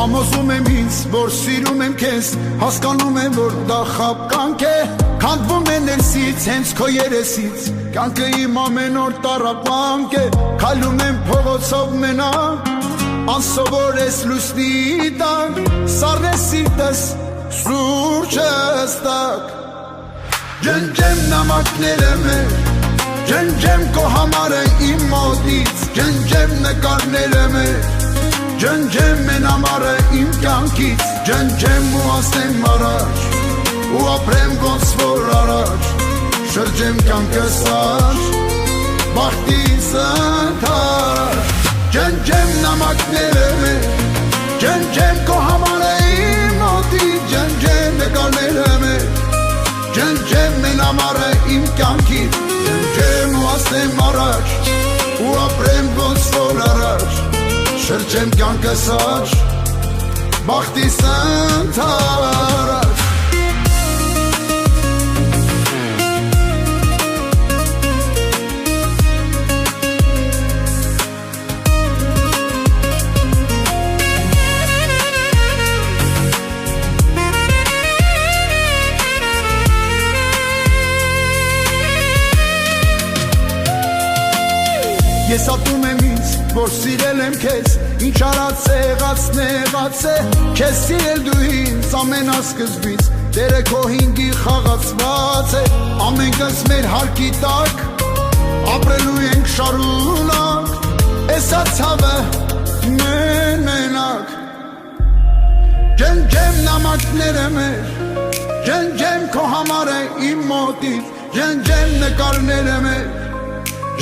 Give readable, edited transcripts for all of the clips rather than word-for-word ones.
Համոզում եմ ինձ, որ սիրում եմ քեզ, հասկանում եմ, որ դա խաբկանք է, քանդվում է ներսից, հենց քո երեսից, կյանքը իմ ամեն օր տառապանք է, քայլում եմ փողոցով մենակ, անսովոր ես լուսնի տակ, սառն է սիրտս, սուրճս տակ, ջնջեմ նամակները մեր, ջնջեմ քո համարը իմ մոտից, ջնջեմ նկարները մեր, ջնջեմ են ամառը իմ կյանքից, ջնջեմ ու ասեմ առաջ, ու ապրեմ ոնց որ առաջ, շրջեմ կյանքս աջ, բախտիս ընդառաջ, ջնջեմ նամակները մեր, ջնջեմ քո համարը իմ մոտից, ջնջեմ նկարները մեր, ջնջեմ են ամառը իմ կյանքից, ջնջեմ ու ասեմ առաջ, ու ապրեմ ոնց որ առաջ, շրջեմ կյանքս աջ, բախտիս ընդառաջ Ես ատում եմ ինձ, որ սիրել եմ քեզ, ինչ արած է, եղած նեղած է, քեզ սիրել դու ինձ ամենասկզբից, Տերը քո հինգի խաղացված է, ամենքս մեր հարկի տակ, ապրելու ենք շարունակ, էսա ցավը մեր մենակ, ջնջեմ նամակները մեր, ջնջեմ քո համարը իմ մոտից, ջնջեմ նկարները մեր,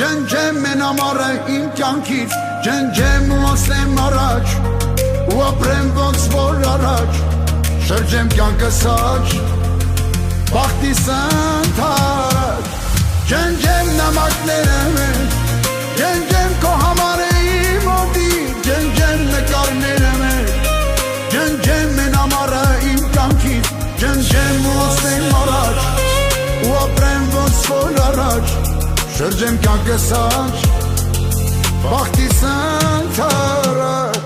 ջնջեմ են ամառը իմ կյանքից, ջնջեմ ու ասեմ առաջ, ու ապրեմ ոնց որ առաջ, շրջեմ կյանքս աջ, բախտիս ընդառաջ, ջնջեմ նամակները մեր, ջնջեմ քո համարը իմ մոտից, ջնջեմ նկարները մեր, ջնջեմ են ամառը իմ կյանքից, ջնջեմ ու ասեմ առաջ, ու ապրեմ ոնց որ առաջ, շրջեմ կյանքս աջ, բախտիս ընդառաջ